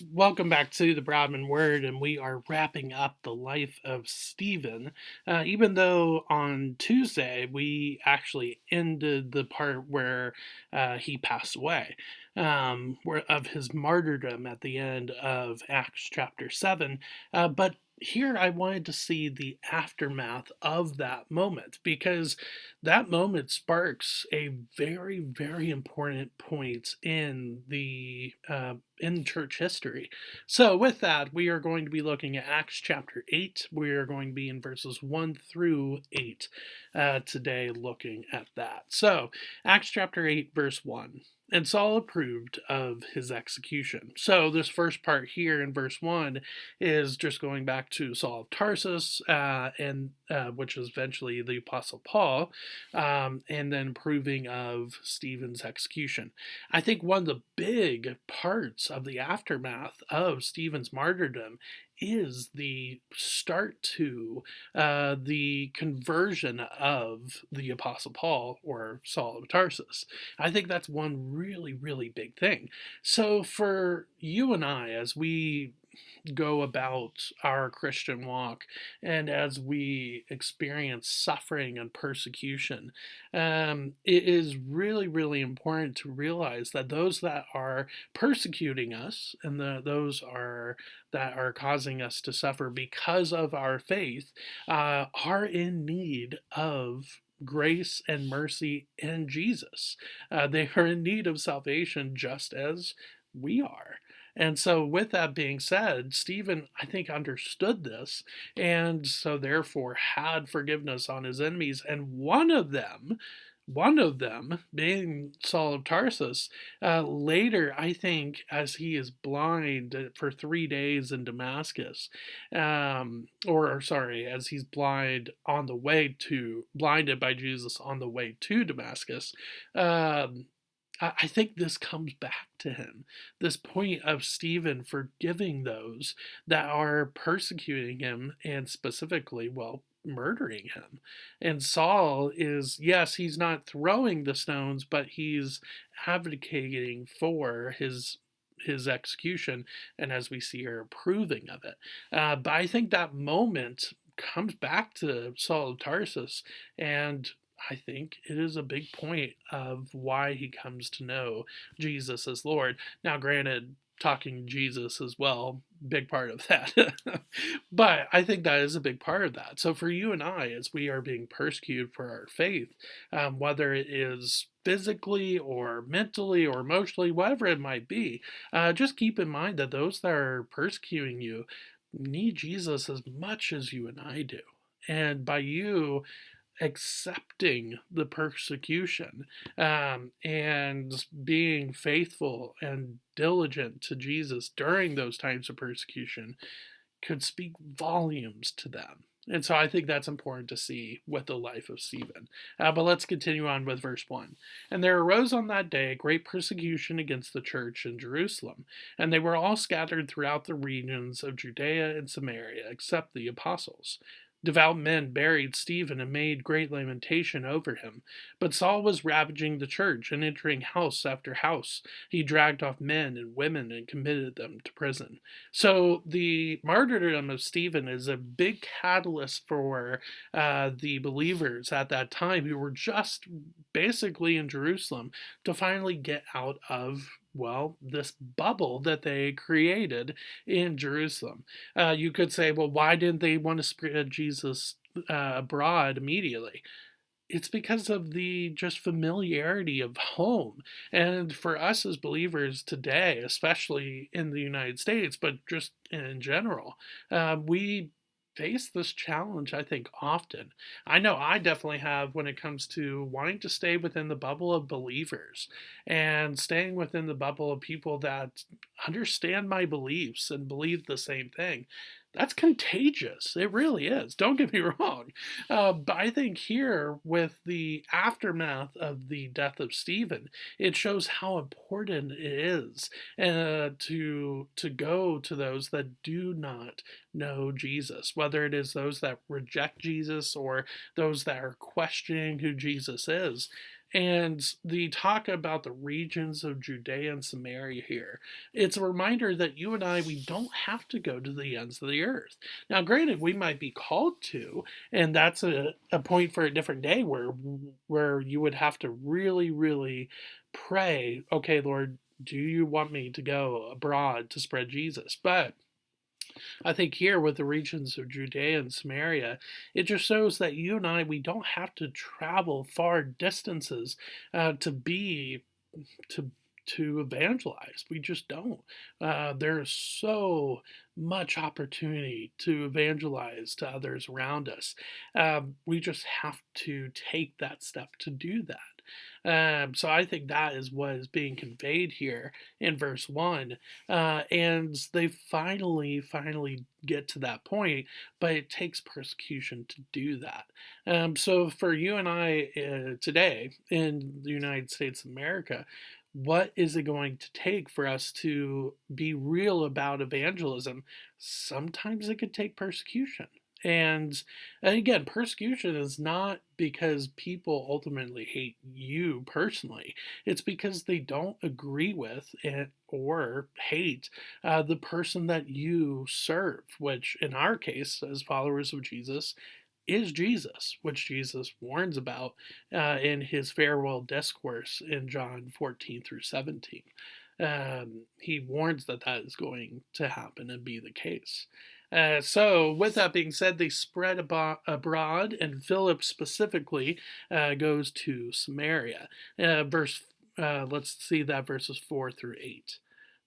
Welcome back to the Broadman Word, and we are wrapping up the life of Stephen. Even though on Tuesday we actually ended the part where he passed away, of his martyrdom at the end of Acts chapter 7. But here I wanted to see the aftermath of that moment because that moment sparks a very, very important point in church history. So, with that, we are going to be looking at Acts chapter 8. We are going to be in verses 1 through 8 today, looking at that. So, Acts chapter 8, verse 1. And Saul approved of his execution. So, this first part here in verse 1 is just going back to Saul of Tarsus, which is eventually the Apostle Paul, and then approving of Stephen's execution. I think one of the big parts of the aftermath of Stephen's martyrdom is the start to the conversion of the Apostle Paul or Saul of Tarsus. I think that's one really, really big thing. So for you and I, as we go about our Christian walk and as we experience suffering and persecution, it is really, really important to realize that those that are persecuting us and that are causing us to suffer because of our faith are in need of grace and mercy in Jesus. They are in need of salvation just as we are. And so, with that being said, Stephen, I think, understood this and so therefore had forgiveness on his enemies. And one of them being Saul of Tarsus, later, I think, as he is blind for 3 days in Damascus, or sorry, as he's blinded by Jesus on the way to Damascus, I think this comes back to him. This point of Stephen forgiving those that are persecuting him and specifically, well, murdering him. And Saul is, yes, he's not throwing the stones, but he's advocating for his execution, and as we see are approving of it. But I think that moment comes back to Saul of Tarsus, and I think it is a big point of why he comes to know Jesus as Lord. Now, granted, talking Jesus as well, big part of that. But I think that is a big part of that. So, for you and I, as we are being persecuted for our faith, whether it is physically or mentally or emotionally, whatever it might be, just keep in mind that those that are persecuting you need Jesus as much as you and I do. And by you accepting the persecution and being faithful and diligent to Jesus during those times of persecution could speak volumes to them. And so I think that's important to see with the life of Stephen. But let's continue on with verse 1. And there arose on that day great persecution against the church in Jerusalem, and they were all scattered throughout the regions of Judea and Samaria, except the apostles. Devout men buried Stephen and made great lamentation over him. But Saul was ravaging the church and entering house after house. He dragged off men and women and committed them to prison. So the martyrdom of Stephen is a big catalyst for the believers at that time who were just basically in Jerusalem to finally get out of, well, this bubble that they created in Jerusalem. You could say, well, why didn't they want to spread Jesus abroad immediately? It's because of the just familiarity of home. And for us as believers today, especially in the United States, but just in general, we face this challenge, I think, often. I know I definitely have when it comes to wanting to stay within the bubble of believers and staying within the bubble of people that understand my beliefs and believe the same thing. That's contagious. It really is. Don't get me wrong. But I think here, with the aftermath of the death of Stephen, it shows how important it is to go to those that do not know Jesus, whether it is those that reject Jesus or those that are questioning who Jesus is. And the talk about the regions of Judea and Samaria here, it's a reminder that you and I, we don't have to go to the ends of the earth. Now, granted, we might be called to, and that's a point for a different day where you would have to really, really pray, okay, Lord, do you want me to go abroad to spread Jesus? But I think here with the regions of Judea and Samaria, it just shows that you and I, we don't have to travel far distances to be to evangelize. We just don't. There's so much opportunity to evangelize to others around us. We just have to take that step to do that. So I think that is what is being conveyed here in verse 1. And they finally get to that point, but it takes persecution to do that. So for you and I today in the United States of America, what is it going to take for us to be real about evangelism? Sometimes it could take persecution. And again, persecution is not because people ultimately hate you personally. It's because they don't agree with it or hate the person that you serve, which in our case, as followers of Jesus, is Jesus, which Jesus warns about in his farewell discourse in John 14 through 17. He warns that that is going to happen and be the case. So, with that being said, they spread abroad, and Philip specifically goes to Samaria. Let's see that verses 4 through 8.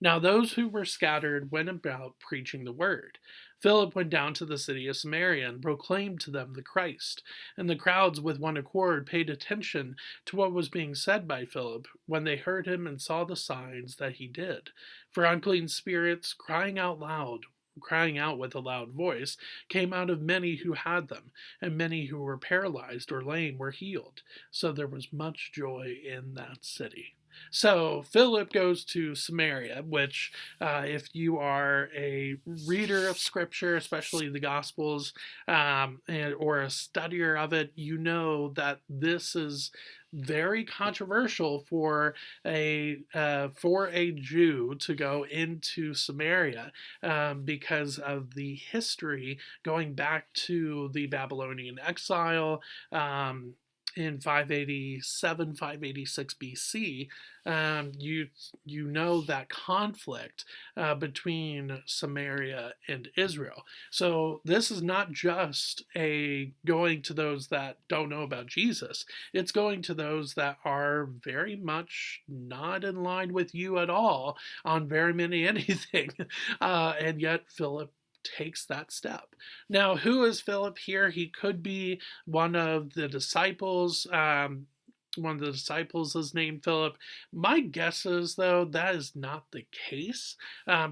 Now, those who were scattered went about preaching the word. Philip went down to the city of Samaria and proclaimed to them the Christ. And the crowds with one accord paid attention to what was being said by Philip when they heard him and saw the signs that he did. For unclean spirits, crying out with a loud voice, came out of many who had them, and many who were paralyzed or lame were healed. So there was much joy in that city. So Philip goes to Samaria, which, if you are a reader of Scripture, especially the Gospels, or a studier of it, you know that this is very controversial for a Jew to go into Samaria because of the history going back to the Babylonian exile. In 587, 586 BC, you know that conflict between Samaria and Israel. So this is not just a going to those that don't know about Jesus. It's going to those that are very much not in line with you at all on very many anything. And yet Philip takes that step. Now, who is Philip here? He could be one of the disciples. One of the disciples is named Philip. My guess is, though, that is not the case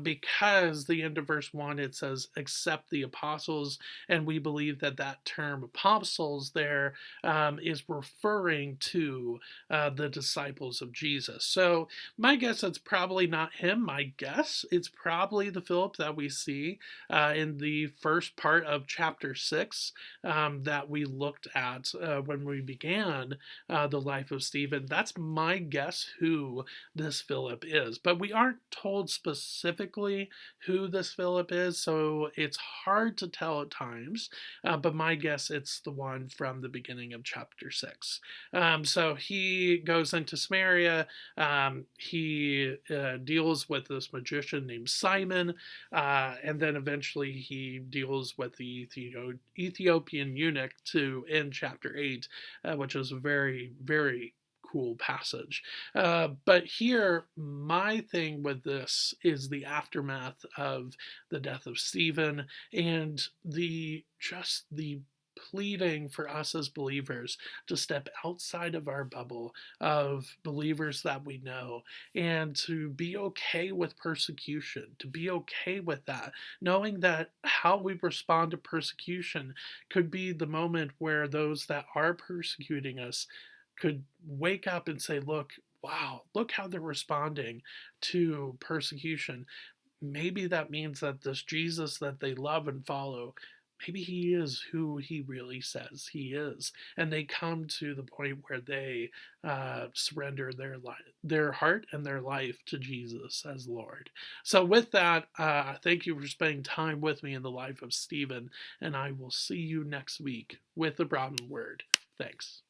because the end of verse 1 it says, except the apostles, and we believe that that term apostles there is referring to the disciples of Jesus. So my guess it's probably not him. My guess it's probably the Philip that we see in the first part of chapter 6 that we looked at when we began the life of Stephen. That's my guess who this Philip is. But we aren't told specifically who this Philip is, so it's hard to tell at times. But my guess it's the one from the beginning of chapter 6. So he goes into Samaria. He deals with this magician named Simon, and then eventually he deals with the Ethiopian eunuch in chapter 8, which is a very, very cool passage. But here, my thing with this is the aftermath of the death of Stephen and the pleading for us as believers to step outside of our bubble of believers that we know and to be okay with persecution, to be okay with that, knowing that how we respond to persecution could be the moment where those that are persecuting us could wake up and say, look, wow, look how they're responding to persecution. Maybe that means that this Jesus that they love and follow, maybe he is who he really says he is. And they come to the point where they surrender their heart and their life to Jesus as Lord. So, with that, thank you for spending time with me in the life of Stephen, and I will see you next week with the Broadened Word. Thanks.